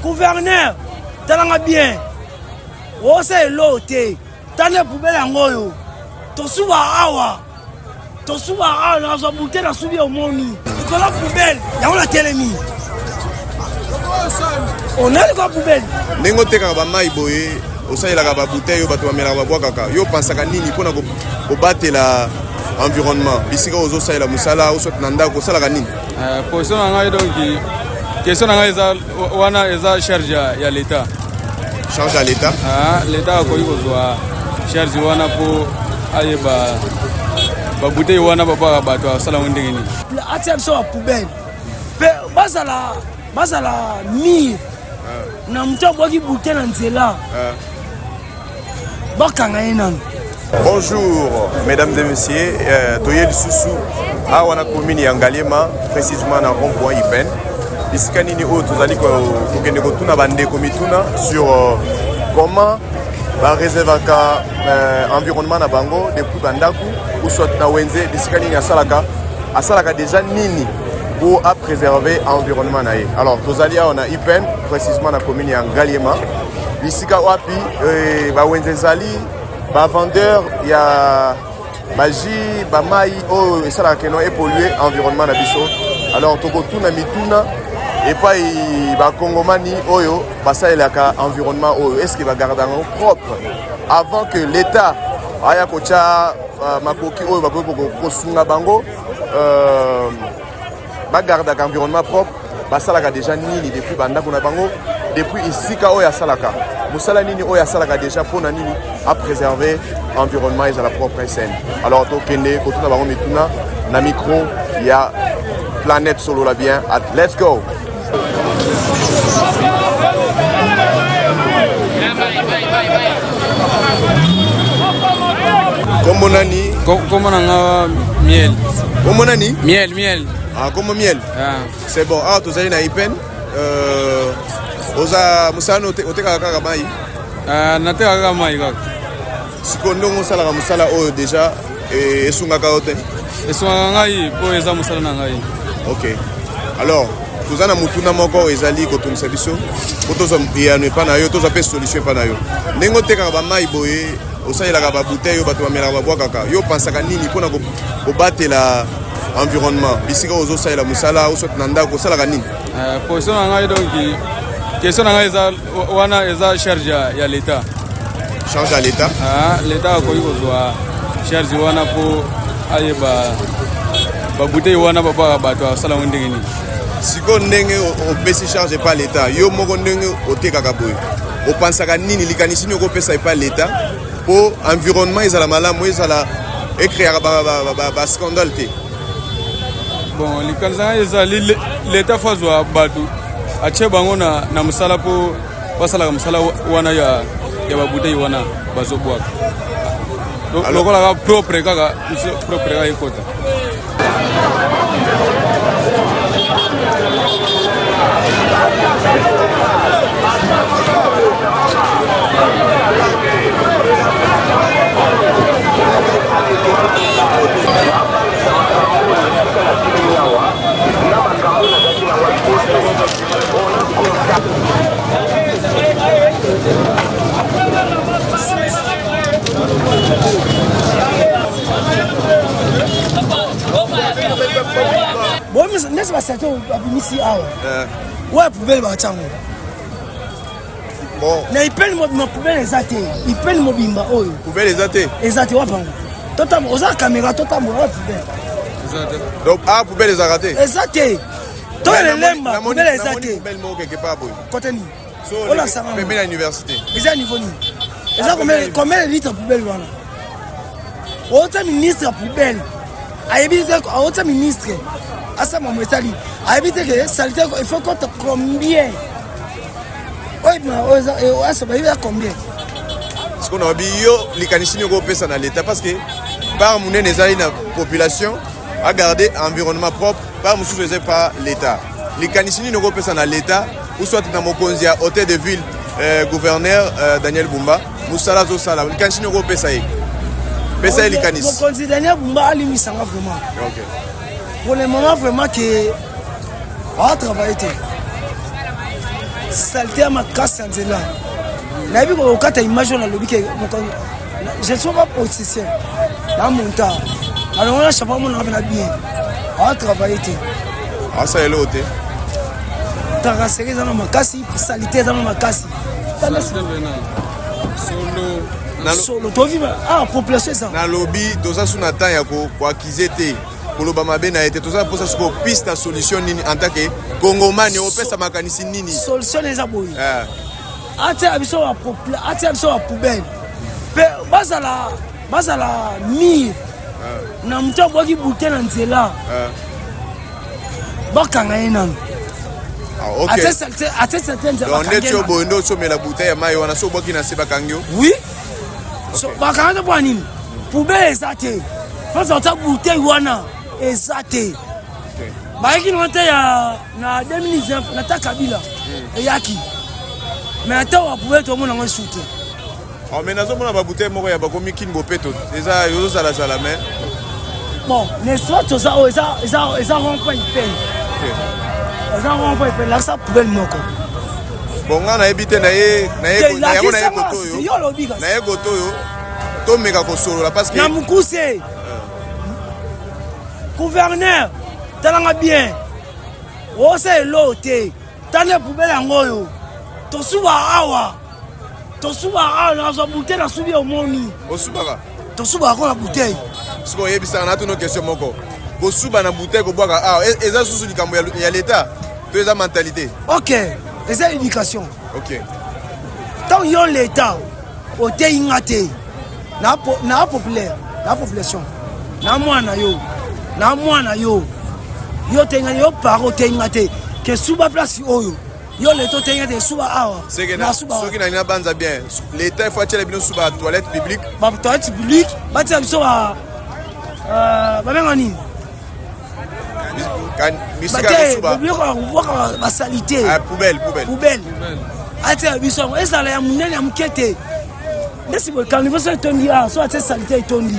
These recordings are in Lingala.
gouverneur talanga bien osa elote tane poubelle ngoyo tosuba awa na zo bouteille na subi omoni ikola poubelle yango la telemi on a quoi poubelle nengo teka ba mai boye osalelaka ba bouteille yo bato bamelaka babwakaka yo pensaka nini mpona kobatela environnement bisika ozosalela mosala osoti na ndako osalaka nini position na ngai donc question na ngai wana eza charge ya l'état charge ya l'état l'état akoki kozwa charge wana mpo ayeba babouteille wana babwaka bato asala ngo ndenge nini atia biso ba poubelle mpe bazala mire na moto abwaki bouteille na nzela bakanga ye nano. Bonjour mesdames et messieurs, Toyel Soussou, Awana commune Yangaliema, précisément dans rond-point Ipen. Ici kanini o tozali ko kende ko tuna bande komituna sur comment ba réserver ka environnement na bango depuis bandaku ou soit na wenze ici kanini asalaka déjà nini pour préserver environnement na ye. Alors tozali on a Ipen précisément dans commune Yangaliema. Ici ka wapi ba wenze zali ba vendeur ya magie ba mai o esala keno e polluer environnement na biso. Alors toko tuna mituna et pas ba kongomani oyo basalelaka environnement oyo est-ce que ba garder propre avant que l'état aya kocha makoki oyo ba ko sunga bango ba garder environnement propre basalaka déjà nini depuis bandako na bango depuis ici ka oyo asalaka musala nini oyo asalaka déjà pona nini à préserver environnement et la propre scène. Alors to kende ko tuna bango mituna na micro ya Planète Solo la bien at let's go. Comment nani? Comment nanga miel. Comment nani? Miel. Ah, comment miel? C'est bon. Ah, tu as na Ipen. Oza musano oteka kaka mai. Nateka kaka mai kaka. Sikondo musala ka musala oyo déjà esunga ka ote. Esunga ngai po eza musala na ngai. OK. Alors, tozana mutuna moko ezali ko tumisa biso. Kotozo ya ne pa na yo, tozo pe solution pa na yo. Nengo teka ba mai boye, osalelaka ba bouteille yo bato bamelaka babwakaka. Yo pensaka nini mpona kobatela environnement. Bisika ozosalela musala, osoti na ndako osalaka nini? Position na ngai donc question na ngai wana eza charge ya l'état. Charge à l'état? L'état akoki kozwa charge wana mpo ayeba babouteille wana babwaka bato asala ngo ndenge nini. Siko ndenge opesi charge pa l'état yo moko ndenge otekaka boye opansaka nini likanisi nini okopesa epa l'état po environnement ezala malamu ezala ekreaka ba scandale te. Bon likanisi ngai ezali l'état fo azwa bato atie bango na mosala mpo basalaka mosala wana ya babouteille wana bazobwaka lokolaka propre kaka propre kaka ekota. Bon, mais n'est-ce pas certain abimisi awa. Ouais, poubelle ba chango. Bon. Na ipeni mo poubelle ezate. Ipeni mo bimba oyo. Poubelle ezate. Ezate wa pango. Totam oza caméra totam wa poubelle. Ezate. Donc poubelle ezate. Ezate. To le lemba poubelle ezate. Poubelle mo quelque part boy. Côté ni. So Ola sama. Poubelle à l'université. Eza niveau ni. Eza combien de litres poubelle wana? Ota ministre poubelle. Ayebi zeko ota ministre. Asa mama esali. Ayebi que salité il faut compter combien? Oui, mais asa ba combien? Ce qu'on a dit yo likanisi ni ko pesa na l'état parce que par munene ezali na population à garder environnement propre par musu faisait pas l'état. Likanisi ni ko pesa na l'état ou soit na mokonzi ya hôtel de ville gouverneur Daniel Bumba musala zo sala likanisi ni ko pesa ye. Pesa likanisi. Mokonzi Daniel Bumba alimisanga vraiment. OK. Pour le moment vraiment que on va travailler. saleté à ma casse en zéla. Na vu ko kata image na lobi ke je ne suis pas politicien. Là monta. Alors on a chapeau mon na bien. On travailler té. Ah ça est l'autre. Ta serré dans ma casse, saleté dans ma casse. Solo to vivre population ça. Na lobby toza suna temps ya ko accuser té. Koloba mabe na été toza pour ça ko piste solution nini en tant que congomani o pesa makanisi nini. Solution eza boy. Ati abiso wa popula, ati abiso wa poubelle. Pe bazala mire. Na mtu boki bouteille na nzela. Bakanga enano. OK. Ati nzela. Donc ndeto bondo so me la bouteille ya mai wana so boki na seba kangyo. Oui. So bakanga kwa nini? Poubelle ezate. Fasa ta bouteille wana ezate. Baiki nonte ya na 2019 na ta Kabila. Eyaki. Mais attends, on pouvait tout le monde en shooter. Oh, mais nous avons bouteille moko ya bakomi kin bopeto. Eza yozo sala sala mais. Bon, les autres ça rend pas une peine. Ça rend pas une peine. Là ça poubelle moko. Bon, on a évité na ye koto yo. Na ye koto yo. To meka ko solo la parce que na mukuse. Gouverneur, talanga bien. O c'est loté. Tane poubelle ngoyo. Tosuba awa na zo bouteille na subi omoni osubaka tosuba ko na bouteille siko yebisa na tuno question moko ko suba na bouteille ko bwaka awa eza susu likambo ya l'état to eza mentalité. OK, eza éducation. OK, tant yo l'état o te ingate na populaire na population na mwana yo te ngani yo paro te ingate ke suba place oyo yo le to tenga de suba awa na suba soki na banza bien l'état faut tirer bino suba toilette publique toilette publique batia biso ba ngani kan misika suba ba salité poubelle atia biso ezala ya munene ya mukete ndesi bo carnival so tondi a so atia salité tondi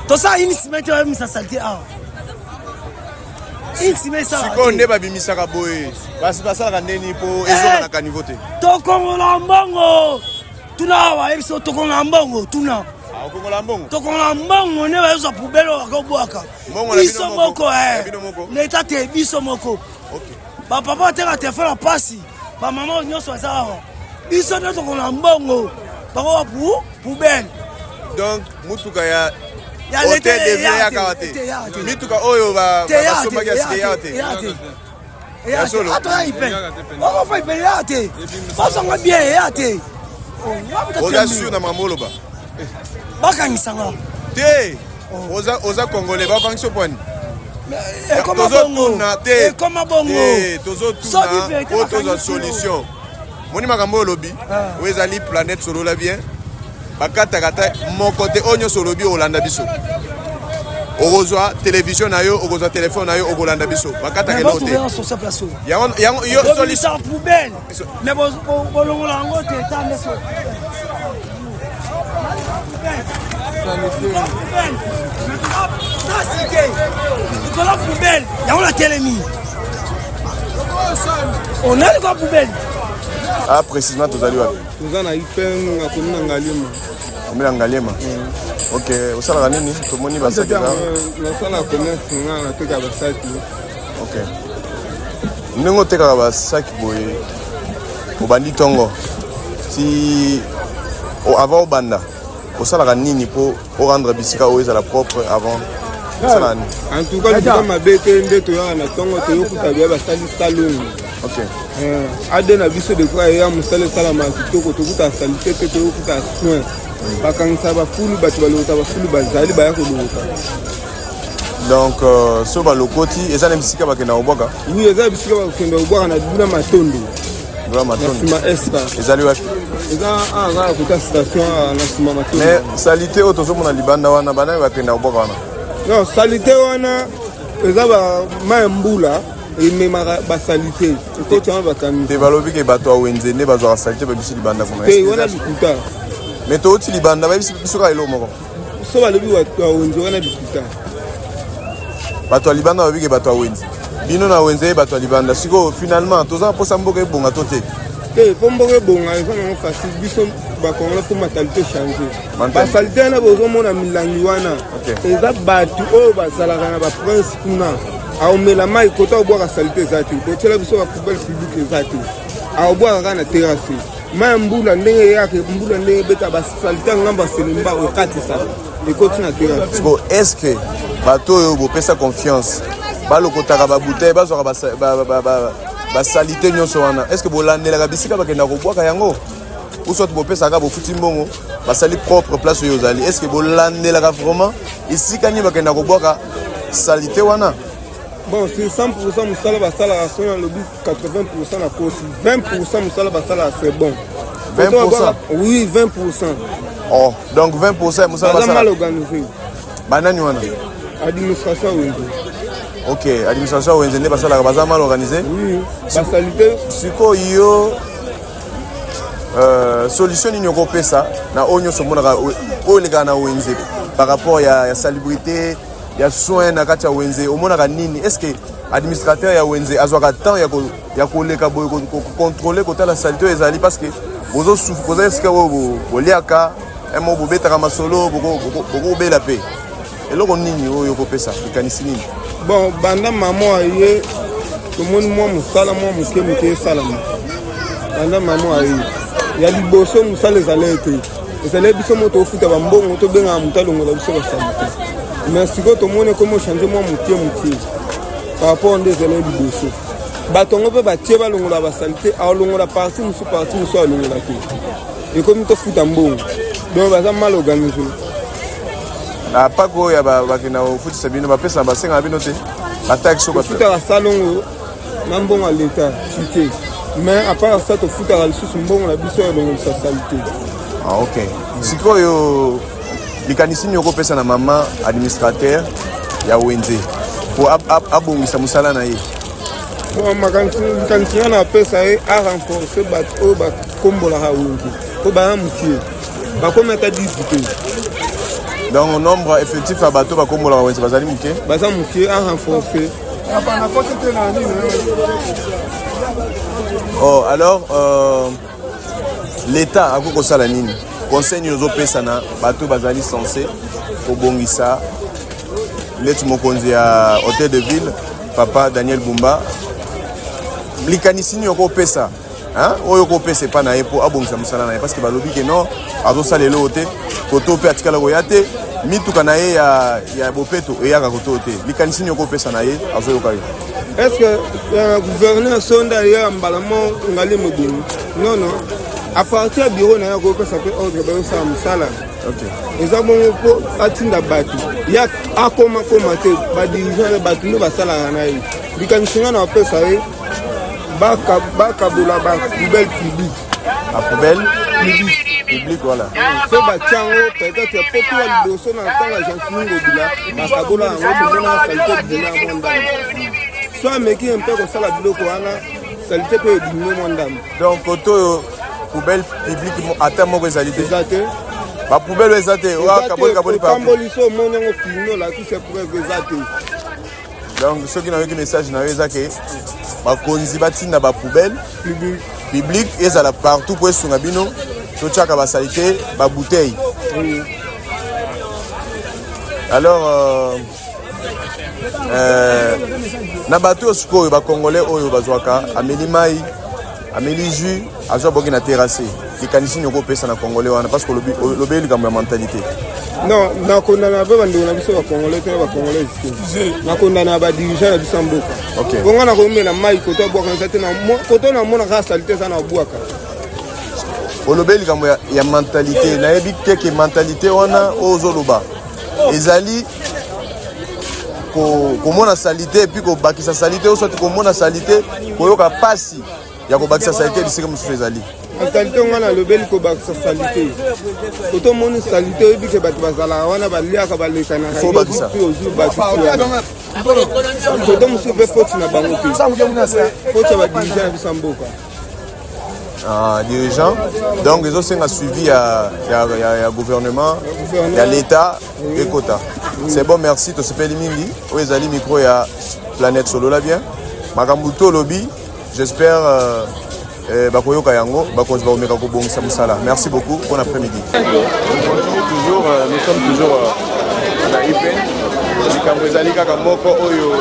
to sa initiative ya misa salité a siko nde babimisaka boye basi basalaka ndeni po ezonga na kanivo te tokongola mbongo tuna awa ebiso tokongola mbongo tuna tokongola mbongo nde bayozwa poubele bakobwaka biso moko leta te biso moko bapapa bateka telefone na pasi bamama nyonso baza awa biso nde tokongola mbongo bakoba poubele donc mutuka ya hotel de ya kawate mituka oyo basomaki ya sike ya te ya solo atoya ipe okofa ipe ya te basonga bien ya te oza sur na mamolo ba bakangisanga te oza congolais babangisi opwani ekoma bongo tozotuna po tozwa solution moni makambo oyo olobi oyo ezali planète solola bien bakataka ta moko te oyo nyonso olobi olanda biso okozwa télévision na yo okozwa téléphone na yo okolanda biso bakataka elo te yango solution poubelle mais bolongola yango te tande so Nicolas poubelle yango la telemi on a quoi poubelle précisément tozali wapi toza na ipen na komina ngalema komina ngalema OK osalaka nini tomoni basaki nasala commerce nga nateka basaki OK ndenge otekaka basaki boye obandi ntongo si avant obanda osalaka nini po orendre bisika oyo ezala propre avant osala nini en tout cas bisika mabe te nde toyaka na ntongo toyokuta bia basali salongi OK ade na biso de quoi ya musala salama kitoko tokuta salite te tokuta soin bakangisa bafulu bato balota bafulu bazali baya kolota donc so balokoti eza na bisika bakenda kobwaka oui eza bisika bakenda kobwaka na duna matondo sima esta ezali wapi eza aza kota station na sima matondo mais salite oyo tozomona libanda wana bana bakenda kobwaka wana non salite wana eza bamaya mbula ememaka basalite ekotama bakamisa te balobi ke bato awenze nde bazwaka salite babisi libanda kuna te wana likuta mais tooti libanda babisi biso ka elo moko so balobi bato awenze wana likuta bato ya libanda babi ke bato awenze bino na wenze bato libanda siko finalement toza posa mboka ebonga to te po mboka ebonga eza nango facile biso bakongole fo mentalité change basalite wana bozomona milangi wana eza bato oyo bazalaka na baprince kuna aomela mai kota obwaka salite eza te kotiela biso bapoubele publique eza te aobwaka kaka na terrasse mai mbula ndenge eyaka mbula ndenge ebeta basalite ngamba selemba okatisa ekoti na terrasse siko est-ce que bato oyo bopesa confiance balokotaka babouteille bazwaka basalite nyonso wana est-ce que bolandelaka bisika bakenda kobwaka yango ou soit bopesaka bofuti mbongo basali propre place oyo ozali est-ce que bolandelaka vraiment esika nini bakenda kobwaka salite wana bon c'est 100% musala basalaka so na lobi 80% na kosi 20% musala basalaka c'est bon 20%? Oui, 20%. Oh, donc 20% musala basalaka mal organisé. Banani wana administration wenze. Ok, administration wenze ne basalaka baza mal organisé. Oui, basalite siko yo solution nini okopesa na onyo somonaka oleka na wenze par rapport ya salubrité ya soin na kati ya wenze omonaka nini est-ce que administrateur ya wenze azwaka temps ya koleka boye contrôler kotala salite ezali parce que bozo souffre koza est-ce que boliaka emo bobetaka masolo bokobela pe eloko nini oyo okopesa likanisi nini bon banda mamo aye tomoni mwa musala mwa moke esalama banda mamo aye ya liboso musala ezala ete ezala biso moto ofuta bambongo tobengaka moto alongola biso basalite mais sikoyo tomoni komi ochange mwa motie par rapport nde ezala liboso bato yango mpe batie balongola basalite alongola parti mosu alongola te ekomi tofuta mbongo donc baza mal organisé apako oyo bakenda kofutisa bino bapesa basengaka bino te bataxe tofutaka salongo na mbongo ya leta site mais apart ça tofutaka lisusu mbongo na biso elongolisa salite. Ok sikoyo likanisi nini okopesa na mama administrateur ya wenze po abongisa mosala na ye makanisi nga na apesa ye arenforce bato oyo bakombolaka wenze po baza mokie bakomi ata 10 te donc nombre effectif ya bato bakombolaka wenze bazali mokie baza mokie arenforce. Oh alors l'état akoki kosala nini conseil nini ozopesa na bato bazali censé kobongisa leti mokonzi ya hôtel de ville papa Daniel Bumba likanisi nini okopesa oyo okopesa epa na ye mpo abongisa mosala na ye parce que balobi ke non azosala eloko te koto mpe atikala koya te mituka na ye ya bopeto eyaka koto te likanisi nini okopesa na ye azoyoka ye est-ce que gouverneur sonda ya mbala mo ngali modini non non à partir du bureau na ya kopesa pe ordre bayosala mosala eza bongo mpo atinda bato ya akoma te badirigant ya bato nde basalaka na ye likanisi nga na bapesa ye bakabola bapoubelle publique bapoubelle publique voilà mpe batia yango peut-être po tuwa liboso na ntango ya janfini ngobila bakabola yango tomona salite bina mwa ndambo so ameki mpe kosala biloko wana salite mpe ebimine mwa ndambo donc koto oyo poubelle publique ata moko ezali te eza te bapoubelle eza te okamboli so omoni yango filme olakise preuve eza te donc soki nayoki message na yo eza ke bakonzi batinda bapoubelle publique ezala partout po esunga bino totiaka basalite babouteille alors na bato oyo sikoyo bacongolais oyo bazwaka ameli mai ameli jus azwa boki na terrasse likanisi nini okopesa na congolais wana parce que lobeli likambo ya mentalité non nakondana mpe bandeko na biso bacongolais te bacongolais te nakondana badirigant na biso ya mboka bongo nakomela mai koto abwaka eza te koto namonaka salite eza na bwaka olobeli likambo ya mentalité nayebi te ke mentalité wana oyo ozoloba ezali komona salite epuis kobakisa salite oyo soti komona salite koyoka pasi ya kobakisa salite bisika mosusu ezali mentalité nga nalobeli kobakisa salite kotomoni salite oyebi ke bato bazalaka wana baliaka balekanaka koto mosusu mpe foti na bango te foti ya badirigant na biso ya mboka dirigeant donc ezosenga suivi ya gouvernement ya l'état ekota c'est bon merci tosepeli mingi oyo ezali micro ya Planète Solo là bien. Makambuto lobby, j'espère bakoyoka yango, bakonzi ba omeka ko bongisa musala. Merci beaucoup, bon après-midi. Toujours nous sommes toujours à IPN. Likambo ezali kaka moko oyo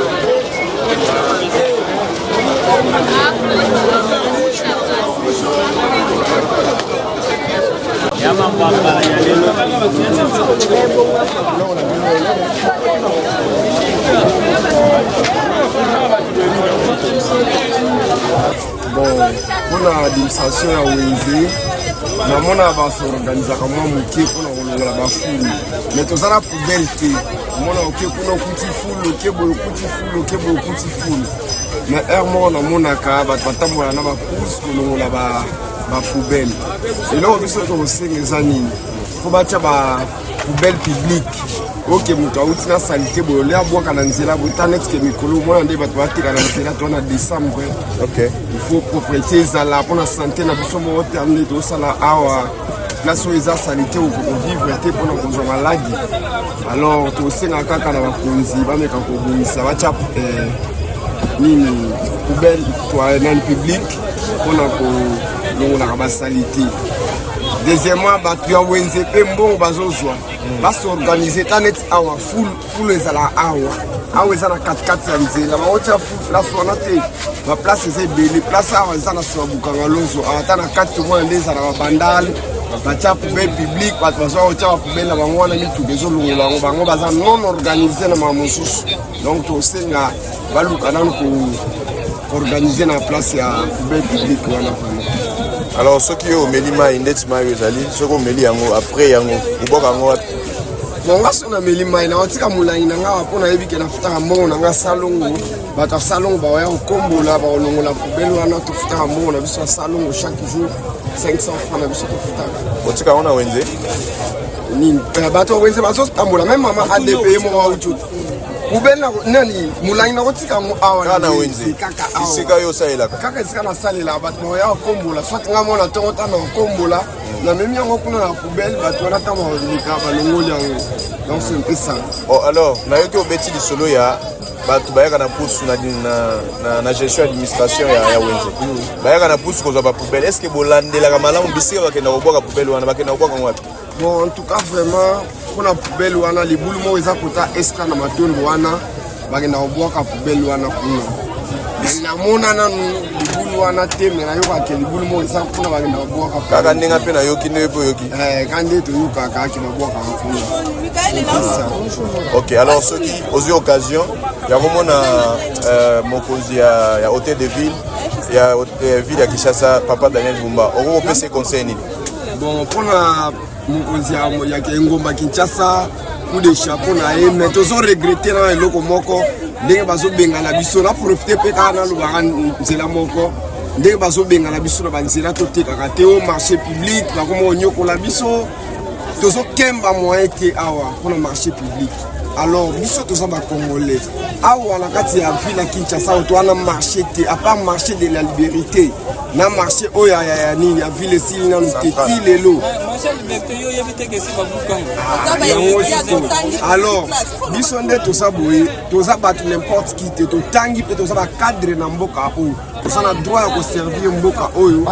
bon, pour l'administration ya Wenze, namona basorganisaka mwa moke mpona kolongola bafulu mais tozala poubelle te omona oke kuna okuti fulu oke boye okuti fulu oke boye okuti fulu mais heure moko namonaka bato batambola na bacourse kolongola bapoubelle eloko biso tokosenga eza nini fo batya bapoubelle publique oke moto awuti na salite boye ole abwaka na nzela boye ta netike mikolo omona nde bato bateka na nzela to na décembre il faut propriété ezala mpona santé na biso moko te ande tosala awa place oyo eza salite okovivre te mpona kozwa maladi alors tosengaka kaka na bakonzi bameka kobongisa batya nini poubelle nani publique mpona kolongolaka basalite. Deuxièmement, bato ya Wenze mpe mbongo bazozwa basorganize ta neti awa fulu ezala awa eza na katikati ya nzela baotya fulu place wana te baplace eza ebele place awa eza na nsima bukanga lozo awa ta na kati tomona nde ezala babandale batya poubelle publique bato bazwa otya bapoubelle na bango wana mituka ezolongola yango bango baza non organise na mama mosusu donc tosenga baluka nanu koorganize na place ya poubelle publique wana vraiment. Alors ceux qui ont meli mai ndeti mai ezali ceux qui ont meli yango après yango uboka yango wapi bonga sona meli mai na otika mulai na nga mpona yebike na futaka mbongo na nga salongo bato ya salongo bawaya kokombola baolongola poubelle wana tofutaka mbongo na biso ya salongo chaque jour 500 francs na biso tofutaka otika yango na Wenze nini bato ya Wenze bazotambola même mama ADP moko auti poubelle nani mulai na kotika yango awa na Wenze isika yo osalelaka kaka esika nasalelaka bato bawaya kokombola soit nga mona ntongo tana kokombola na memi yango kuna na poubelle bato wana ntango baleka balongoli yango donc c'est un peu ça. Alors nayoki obeti lisolo ya bato bayaka na pusu na gestion administration ya Wenze bayaka na pusu kozwa bapoubelle est ce que bolandelaka malamu bisika bakenda kobwaka poubelle wana bakenda kobwaka ngo wapi? Bon, en tout cas vraiment mpona poubelle wana libulu moko eza kota esika na matondo wana bakenda kobwaka poubelle wana kuna namona nanu libulu wana te me nayokake libulu moko eza mpona bakenda kobwaka kaka ndenge mpe nayoki nde mpe oyoki ka nde toyokaka ake babwakaka kuna. Ok, alors soki ozwi occasion ya komona mokonzi ya hôtel de ville ya ville ya Kinshasa Papa Daniel Bumba okokopesa conseil nini? Bon, mpona mokonzi ya engomba Kinshasa coup de chapeau na ye mais tozoregrete na eloko moko ndenge bazobengana biso na profite mpe kaka nalobaka nzela moko ndenge bazobengana biso na banzela totekaka te o marché public bakoma onyokola biso tozokemba moyen te awa mpona marché public. Alors biso toza bacongolais awa na kati ya ville ya Kinshasa oyo towana marché te à part marché de la liberté na marché oyo ya nini ya ville esili nanu te ti lelo. Alors biso nde toza boye toza bato n'importe qui te totangi mpe toza bacadre na mboka oyo toza na droit ya koservir mboka oyo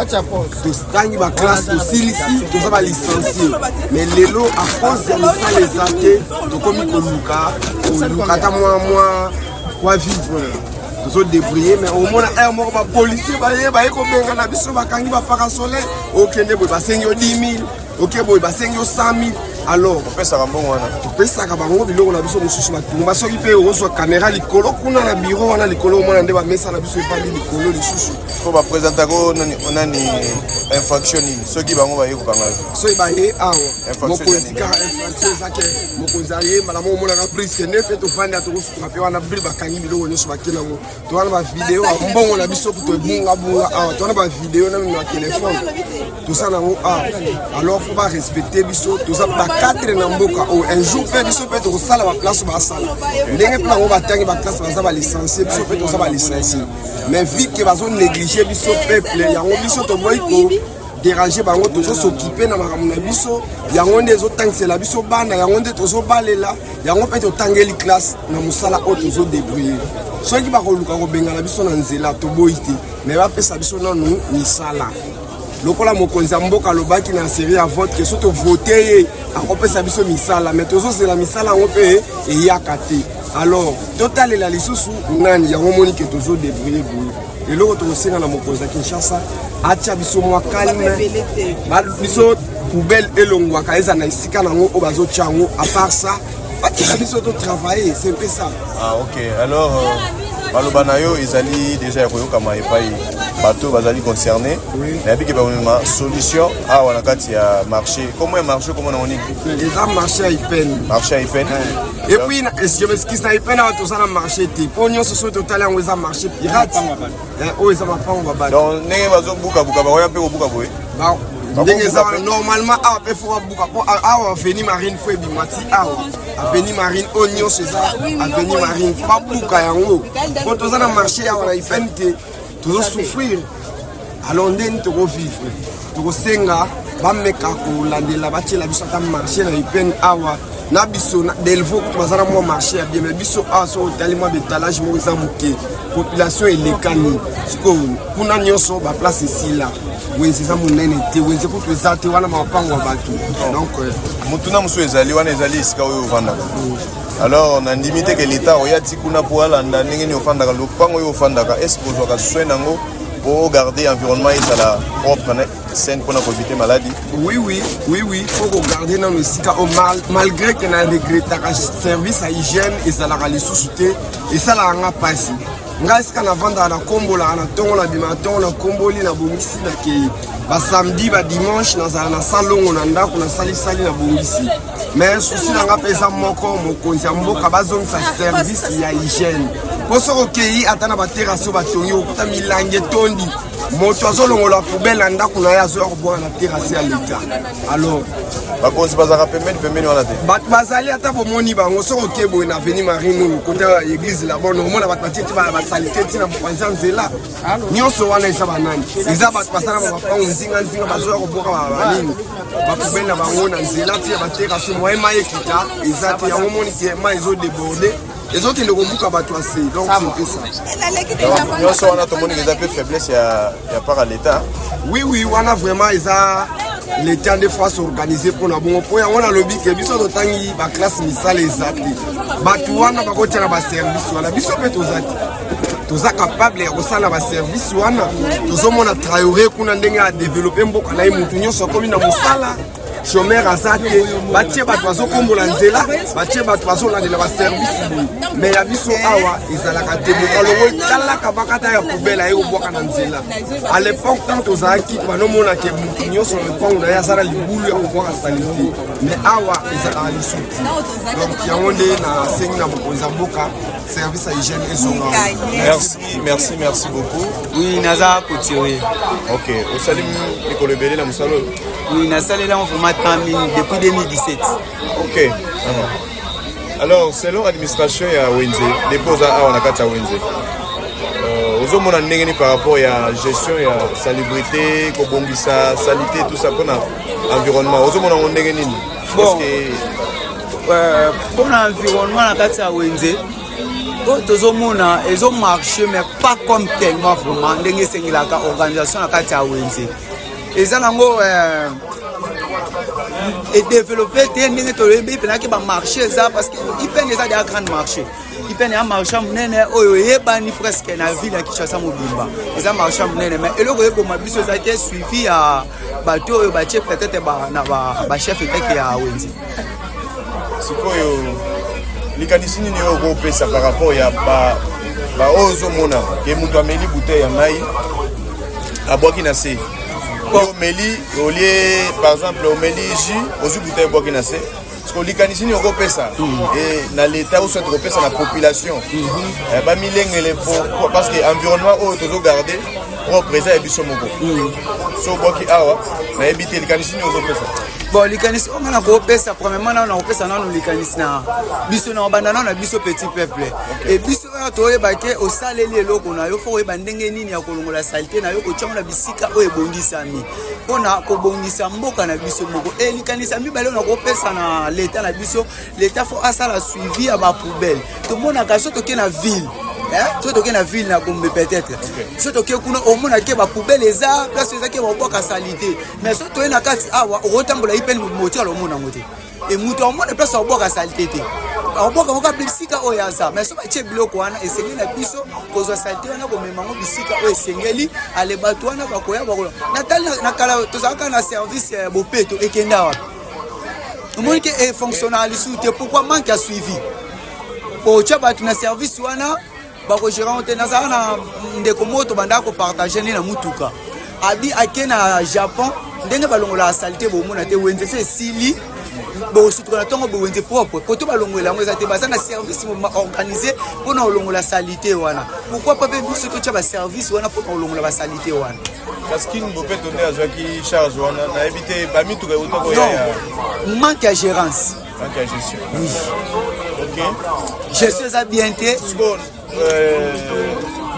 totangi baklasse tosilisi toza balicencie mais lelo a cause ya misala eza te tokomi koluka ata mwa kwa vivre tozodébrouiller mais omona aire moko bapolisier baye kobenga na biso bakangi baparasole okende boye basengi yo 10 000 oke boye basengi yo 100 000 alors opesaka mbongo wana topesaka bango biloko na biso mosusu batumba soki mpe ozwa caméra likolo kuna na bureau wana likolo omona nde bamesa na biso efandi likolo lisusu po bapresentako nani infraction nini soki bango baye kokanga soki baye awa mokonzi kaka infraction ezake mokonzi ayembala mo omonaka prise nde mpe tofandi tokosuka mpe wana bile bakangi biloko nyonso bakenango towana bavideo mbongo na biso toebungabunga awa towana bavideo na mino ya telefone tosala nango awa alors fo barespecte biso toza bacadre na mboka oyo un jour mpe biso mpe tokosala baplace basala ndenge mpe bango batangi baklasse baza balicencie biso mpe toza balicencie mais vi ke bazonéglige biso peuple yango biso toboyi ko déranger bango tozosokipe na makambo na biso yango nde ezotangisela biso bana yango nde tozobalela yango mpe totangeli classe na mosala oyo tozodébrouiller. soki bakoluka kobengana biso na nzela toboyi te me bapesa biso nanu misala lokola mokonzi ya mboka alobaki na série ya vote ke so tovote ye akopesa biso misala me tozozela misala yango mpe eyaka te alors totalela lisusu nani yango moni ke tozodébrouye boye eloko tokosenga na mokonzi ya Kinshasa atia biso mwa calme biso poubelle elongwaka eza na esika nango oyo bazotia yango à part ça batika biso totravailler c'est un peu ça. Ah ok, alors baloba na yo ezali déjà ya koyokama epai bato bazali concerné nayebiki bamema solution awa na kati ya marché comment ya marché comment na moni eza marché ya ipene et puis je m'excuse na ipene awa tozala marché te mpo nyonso soki totali yango eza marché pirate oyo eza mapango babato donc ndenge bazobukabuka bakoya mpe kobuka boye ndenge eza normalement awa mpe fo babuka mpo awa aveni marine fo ebima ti awa aveni marine oyo nyonso eza aveni marine fo babuka yango mpo toza na marché awa na ipene te tozosouffrir alors ndeni tokovivre tokosenga bameka kolandela batiela biso ata marché na ipene awa na biso delvo kutu baza na mwa marché ya bien me biso awa so otali mwa betalage moko eza moke population elekani sikoyo kuna nyonso baplace esila wenze eza monene te wenze kutu eza te wana mapango ya bato donc motuna mosusu ezali wana ezali esika oyo ovandaka alors nandimi te ke leta oya ti kuna mpo alanda ndenge nini ofandaka lopango oyo ofandaka est ce kozwaka soin nango pour garder environnement ezala propre saine mpona koevite maladie. Oui, faut regarder dans le sika malgré que na regrettaka service à hygiène ezalaka lisusu te esalaka nga mpasi ngai esika navandaka na kombolaka na ntongo na bima ntongo na komboli na bongisi nakei basamedi badimanche nazala na salongo na ndako nasalisali na bongisi mais susi na nga mpe eza moko mokonzi ya mboka bazongisa service ya hygiène mpo soki okei ata na baterasi oyo batongi okuta milangi etondi moto azolongola poubele na ndako na ye azoya kobwaka na terasi ya leta alors bakonzi bazalaka pembeni wana te bato bazali ata bomoni bango soki okei boye na veni marine oyo kota église labone omona bato batie ti basalite ntina mopanzi ya nzela nyonso wana eza banani eza bato basala bapango nzinga bazoya kobwaka banini bapoubele na bango na nzela ti ya baterasi moye mai ekita eza te yango moni ke mai ezodéborde ezokende kobuka bato ase donc c'est ça nyonso wana tomoni eza mpe faiblesse ya part ya l'état oui wana vraiment eza l'état nde fois s'organiser mpona bongo mpo yango nalobi ke biso totangi baklasse misala eza te bato wana bakotia na baservice wana biso mpe toza te toza capable ya kosala baservice wana tozomona Traoré kuna ndenge adevelope mboka na ye mutu nyonso akomi na mosala chômeur aza te batie bato bazokombola nzela batie bato bazolandela baservice boye mais ya biso awa ezalaka te mokalongo etalaka bakata ya poubele aye kobwaka na nzela à l'époque tant tozalaki banomona ke mutu nyonso lopango na ye azala libulu ya kobwaka salite mais awa ezalaka lisu donc yango nde nasengi na mokonzi ya mboka service ya hygiène ezonga. Merci beaucoup. Oui, naza couturier. Ok, osali mikolo ebele na mosala oyo? Oui, nasalela vraiment depuis 2017. Ok. Alors, selon l'administration ya Wenze, dépose awa na kati ya Wenze. Ozomona ndenge ni par rapport ya gestion ya salubrité, kobongisa salité tout ça mpona environnement. Ozomona ngo ndenge nini? Bon. Pour l'environnement na kati ya Wenze, tozomona ezo marché mais pas comme tellement vraiment ndenge esengelaka organisation na kati ya Wenze eza nango développé te ndenge toloyebi mpenaki bamarché eza parce que ipene eza déjà grande marché ipene ya marché monene oyo eyebani presque na ville ya Kinshasa mobimba eza marché monene mais eloko eboma biso eza te suivi ya bato oyo batie peut-être na bachef eteke ya Wenze sikoyo likanisi nini oyo okopesa par rapport ya oyo ozomona ke moto ameli bouteille ya mai abwaki na se omeli olie par exemple omeli jus ozwi bouteille ebwaki na se parceque likanisi nini okopesa na l'état ou soit okopesa na population bamilengele parce que environnement oyo tozogarde propre eza ya biso moko so obwaki awa nayebi te likanisi nini ozopesa bon likanisi onga na kopesa premièrement na kopesa nano likanisi na biso na banda na biso petit peuple et biso na toyeba ke osaleli eloko na yo fo oyeba ndenge nini ya kolongola salité na yo kotiamo na bisika oyo ebongisami mpona kobongisa mboka na biso moko e likanisi ya mibale na kopesa na l'état na biso l'état fo asala suivi ya bapoubele tomonaka so toke na ville so toke na ville na Gombe peut-être so toke kuna omona ke ba poubelle eza place eza ke ba boka salité mais so toye na kati awa otambola ipeni motia lo mona ngote et mutu omona place ba boka salité te oboka ngoka bisika oyaza mais so ba tie biloko wana esengeli na biso kozwa salité wana komema ngo bisika o esengeli ale bato wana bakoya bakola na kala tozaka na service bopeto ekenda wapi omoni ke e fonctionnalité pourquoi manque à suivi pour tia bato na service wana bako gérant te nazala na ndeko moto banda ko partager na mutuka abi akena Japon ndenge balongola salité bomona te wenze se sili bo sutuka na tongo bo wenze propre koto balongola ngo ezate bazana service organisé pour na olongola salité wana pourquoi pas biso to tia ba service wana pour olongola ba salité wana parce qu'il ne peut pas donner à ceux qui chargent wana na éviter ba mituka utoko ya manque à gérance manque à gestion oui OK gestion ça bien té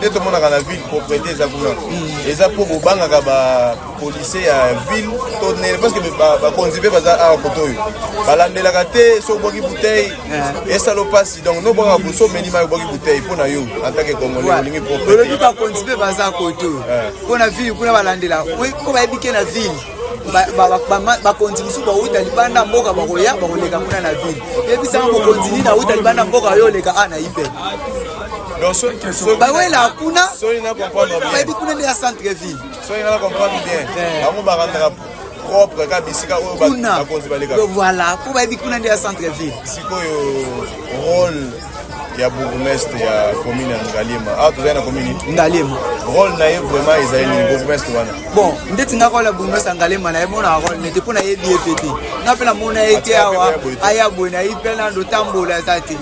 nde tomonaka na ville propriété eza kuna eza mpo bobangaka bapolisier ya ville to nene parce que bakonzi mpe baza awa koto oyo balandelaka te so obwaki bouteille esala opasi donc no obwaka buso omeli mai obwaki bouteille mpo na yo en tant que congolais olingi propriété bakonzi mpe baza koto oyo mpo na ville kuna balandela mpo bayebi ke na ville bakonzi mosusu bauta libanda mboka bakoya bakoleka kuna na ville ebisanga mokonzi nini auta libanda mboka yo oleka a na ipe bawela kuna bayebi kuna nde ya centre ville soki nanga comprendre bien bango barandaka propre ka bisika oyo bakonzi baleka voilà mpo bayebi kuna nde ya centre ville sikoyo rôle ya bourgmestre ya commune ya Ngaliema awa tozali na commune Ngaliema rôle na ye vraiment ezali bourgmestre wana bon ndeti nga rôle ya bourgmestre ya Ngaliema na ye mona rôle nete mpo na yebi ye pe te nga mpe na mona ye te awa aya boye na ye mpe na ndotambola eza te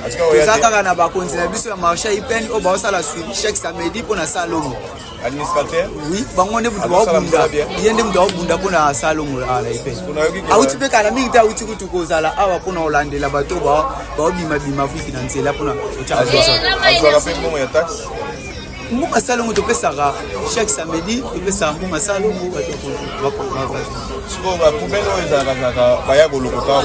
toza kaka na bakonzi na biso ya marché ya ipeni oyo baosala suivi chaque samedi mpo na salongo administrateur oui bango nde mutu baobunda ye nde mutu baobunda mpo na salongo na ipeni auti mpe kala mingi te auti kutu kozala awa mpo na kolandela bato baobimabima fuki na nzela mpo na mbongo salongo topesaka chaque samedi topesaka mbongo salongo sikoyo bapoubele oyo ezalaka baya kolokota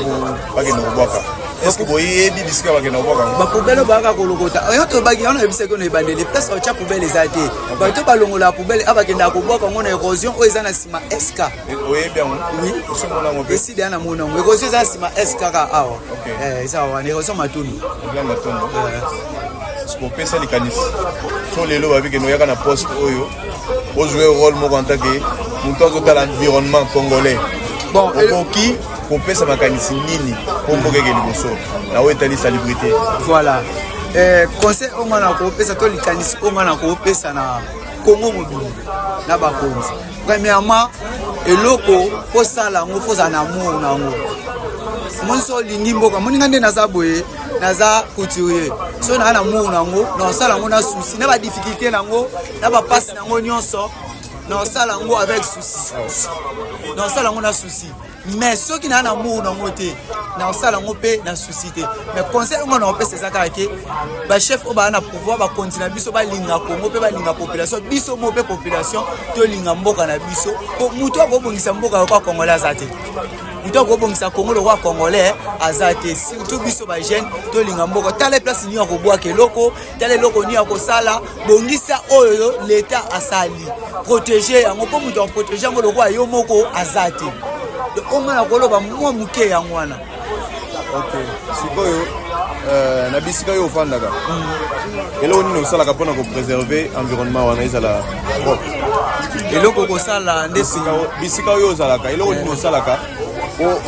bakende kobwaka est-ce que boyebi bisika bakende kobwaka bapoubele bayaka kolokota oyo tobaki wana yebisaki ono ebandeli place otya poubele eza te bato balongola poubele a bakendaka kobwaka ngo na érosion oyo eza na nsima sk oyebi yango eside ya na monango érosion eza na nsima sk kaka awa eza wana érosion matundu kopesa likanisi so lelo babikende oyaka na poste oyo ozwe rôle moko en tant que moto azotala environnement congolais okoki kopesa makanisi nini mpo mboka eke liboso na oyo etali salubrité voilà conseil oyo nga na kopesa to likanisi oyo nga na kopesa na Congo mobile na bakonzi premièrement eloko posala yango fozala na amour na yango moni so olingi mboka moni nga nde naza boye naza couturier so naa na amour na yango na osala yango na souci na badifficulté na yango na bapasi na yango nyonso na osala yango avec souci na osala yango na souci mais soki naa na amour na yango te na osala yango mpe na souci te mais conseil ongo na opesa eza kaka ke bachef oyo baa na pouvoir bakonzi na biso balinga Congo mpe balinga population biso mo mpe population tolinga mboka na biso po moto akobongisa mboka yoka congolais aza te moto akobongisa Congo lokwa congolais aza te surtout biso bajeune tolinga mboka tala place nini ya kobwaka eloko tala eloko nini ya kosala bongisa oyo l'état asali protéger yango mpo moto aprotéger yango lokwa yo moko aza te onga na koloba mwa moke yango wana sikoyo na bisika oyo ofandaka eloko nini osalaka mpona kopréserve environnement wana ezala propre eloko kosala nde bisika oyo ozalaka eloko nini osalaka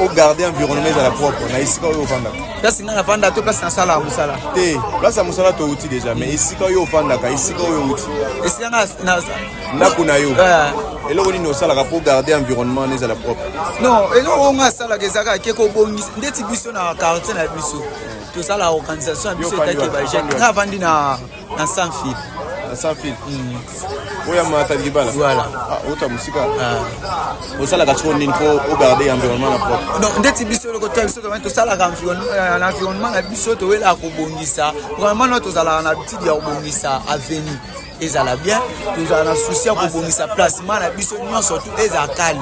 ogarde environnement ezala propre na esika oyo ofandaka place nga nafanda to place nasala ya mosala te place ya mosala touti déjà mais esika oyo ofandaka esika oyo outi esika ndako na yo eloko nini osalaka mpo garde environnement ezala propre non eloko oyo nga asalaka ezalaka ke kobongisa ndeti biso na quartier na biso tosala organisation ya biso etaki bajeune nga avandi na sans fil sans fil oyo amatali libala voilà ota mosika osalaka siko nini mpo ogarde environnement na propre non ndeti biso eloko to biso tosalaka environnement na biso towelaka kobongisa vraiment no tozalaka na bitidi ya kobongisa avenir ezala bien tozala na souci ya kobongisa placement na biso nyonso surtout ezala calme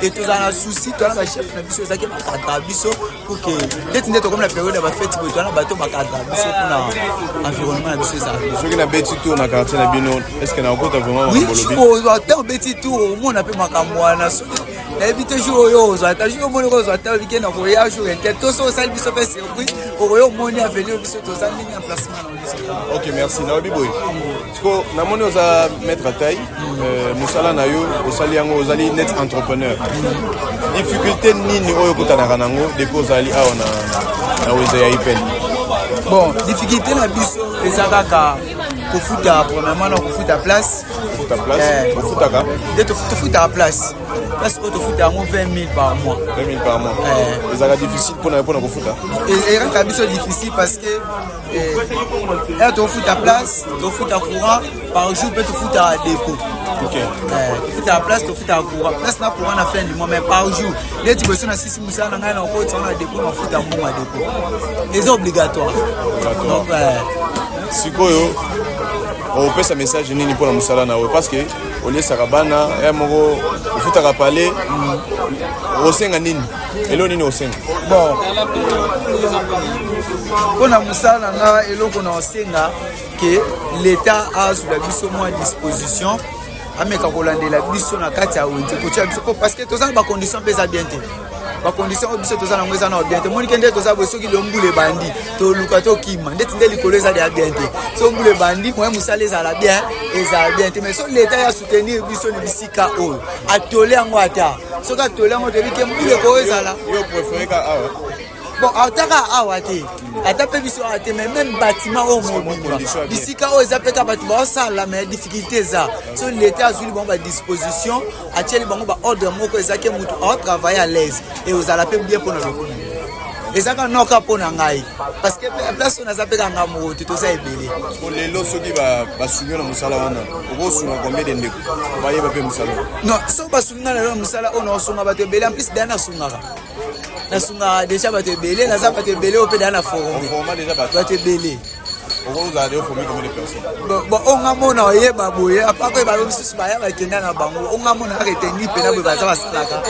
et tozala na souci toza na bachef na biso ezalaki bakadra biso pour que ndeti nde tokomi na période ya bafeti boye toza na bato bakadra biso mpona environnement na biso ezala soki na beti tour na quartier na bino est ce que na okota vraiment oui ata obeti tour omona mpe makambo wana soki nayebi te jour oyo ozwa ata jour omoni kozwa ata olike na koya jour ete toso osali biso mpe surprise okoyo omoni avenir biso toza ndenge ya placement na biso. Ok, merci. Naobi boy. Parce que namoni oza mettre à taille, musala na yo osali yango ozali net entrepreneur. Difficulté nini oyo kutanaka nango deko ozali awa na weza ya IPN. Bon, difficulté na biso eza kaka kofuta premièrement na kofuta place. Kofuta place. Kofuta ka. De tofuta à place. Parce que tofuta yango 20 000 par mois. 20 000 par mois. Ezaka difficile pour kofuta. Et rend biso difficile parce que tofuta place, tofuta courant par jour peut tofuta à dépôt. OK. Tofuta à place, tofuta à courant. Place na courant na fin du mois mais par jour. Les types na sisi musala na ngai na ko tsana dépôt na futa mbongo à dépôt. C'est obligatoire. Donc sikoyo opesa message nini mpona musala na oyo parce que oliesaka bana ya moko ofutaka pale osenga nini elo nini osenga bon mpona mosala na nga eloko na osenga ke l'état azwila biso mwa disposition ameka kolandela biso na kati ya wenze kotia biso parce que toza na bacondition mpe eza bien te bacondition oyo biso toza nango eza na bien te monike nde toza boye soki lombula ebandi toluka tokima ndeti nde likolo eza deya bien te so mbula ebandi moye mosala ezala bien te mais so leta ya soutenir biso na bisika oyo atole yango ata soki atole yango tobike mbula ekoyo ezala yo préféré ka awa bon ataka awa te ata mpe biso awa te mais même bâtiment oyo mobimba bisika oyo eza mpe ka bato baosala mais difficulté eza so leta azwili bango badisposition atieli bango baordre moko ezaki motu aotravaille à l'aise e ozala mpe bien mpona lokumu ezaka noka mpona ngai parce que place oyo naza mpe kanga moko te toza ebele lelo soki basungi na mosala wana okosunga combien de ndeko bayeba mpe mosala non so basungi nga lelo na mosala oyo naosunga bato ebele en plus daya nasungaka déjà bato ebele naza bato ebele oyo mpe daya na forme bato ebele bon onga mona oyeba boye apako ebalo misusu baya bakenda na bango onga mona aretengi mpena boye baza basalaka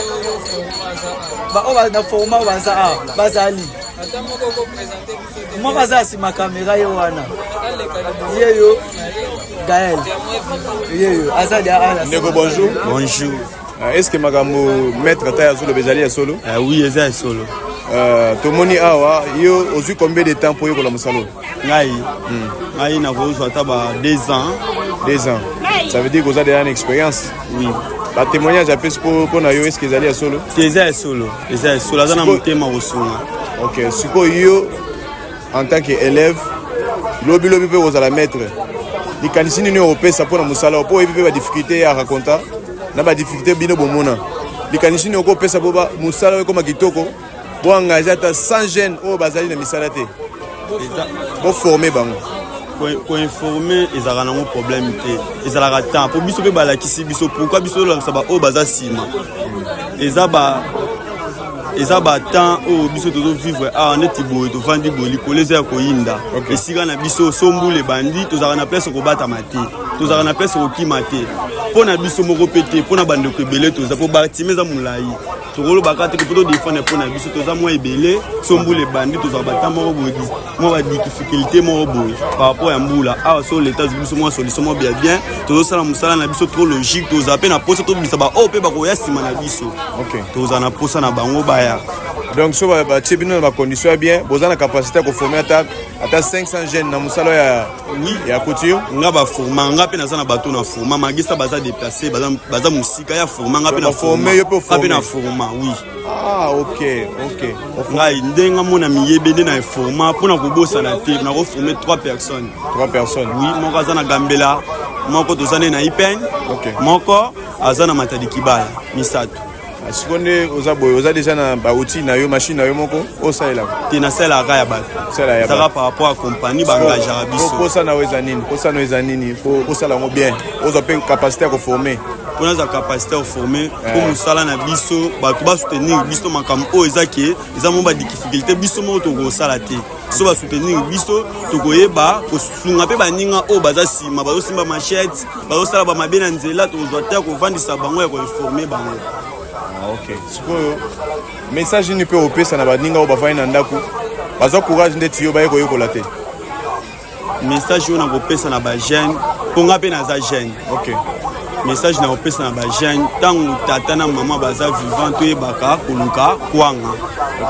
oyo na forma oyo baza awa bazali moko aza asima kamera ye wana yeyo gael yeyo aza de ndeko bonjour bonjour est-ce que makambo maître ta yazolo bezali ya solo oui eza ya solo tomoni awa yo ozwi combien de temps po yokola mosalo ngai nakozwa ata ba 2 ans ça veut dire koza déjà une expérience oui batémoignage apesi mpo na yo est ce que ezali ya solo eza ya solo aza na motema kosunga ok sikoyo yo en tant que élève lobi mpe kozala maître likanisi nini opesa mpo na mosala mpo oyebi mpe badifficulté ya raconta na badifficulté bino bomona likanisi nini okopesa mpo mosala oyo ekoma kitoko boengage ata 100 jeunes oyo bazali na misala te boforme bango koinforme ezalaka nango problème te ezalaka temps mpo biso mpe balakisi biso pourkui biso olakisa baoyo baza nsima eza batemps oyo biso tozovivre awa neti boye tovandi boye likolo eza ya koyinda esika na biso sombula ebandi tozalaka na place kobatama te tozalaka na place kokima te mpo na biso moko mpe te mpo na bandeko ebele toza mpo batime eza molai tokolobaka te mpo todefendre mpo na biso toza mwa ebele sombula ebandi tozalaka batemps moko boye mwa badifficulté moko boye par rapport ya mbula awa so leta azwi biso mwa solution moko bien tozosala mosala na biso trop logique tozala mpe na posa tobimisa baoyo mpe bakoya nsima na biso tozala na posa na bango baya donc so batie bino na bacondition ya bien boza na capacité ya koforme ata 500 jeunes na mosala ya couture nga baforma nga mpe naza na bato na forma magisa baza déplace baza mosika ya forma nga mpe na forma oui ngai ndenga mona miyebe nde na informa mpona kobosana te nakoforme 3 personnes oui moko aza na gambela moko toza nde na IPN moko aza na matadi kibala misato sikonde oza boye oza déjà na baoutil na yo machine na yo moko osalelaka te nasalaka ya bato ezaka par rapport à compagnie baengagaka biso posana oyo eza nini po osala yango bien ozwa mpe capacité ya koforme mpona za capacité ya koforme mpo mosala na biso bato basoutenir biso makambo oyo eza mo badifficulté biso moko tokosala te so basoutenir biso tokoyeba kosunga mpe baninga oyo baza nsima bazosimba machete bazosala bamabe na nzela tokozwa te ya kovandisa bango ya koinforme bango. Ok, sikoyo message nini mpe opesa na baninga oyo bafai na ndako bazwa courage ndeti yo baye koyekola te message oyo nakopesa na bajeune mpo nga mpe naza jeune. Ok, message nakopesa na bajeune ntango tata na mama baza vivant toyebaka koluka kwanga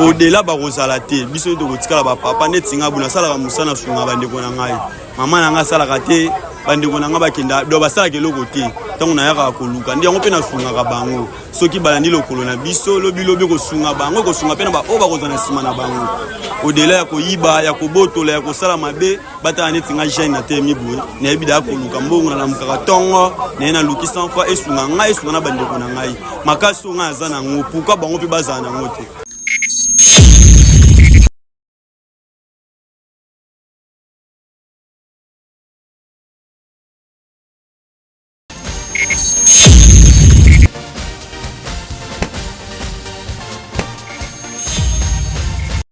odela bakozala te biso tokotikala bapapa neti nga bu nasalaka mosala nasunga bandeko na ngai mama na ngai asalaka te bandeko na ngai bakenda do basalaka eloko te ntango nayakaka koluka ndi yango mpe nasungaka bango soki balandi lokolo na biso lobi kosunga bango kosunga mpe na baoyo bakozwa na nsima na bango odela ya koyiba ya kobotola ya kosala mabe batala neti nga jeune na te miboye nayebi da ya koluka mbongo nalamukaka ntongo naye naluki 100 fois esunga ngai esunga na bandeko na ngai makasi oyo ngai aza nango pourkui bango mpe bazala nango te.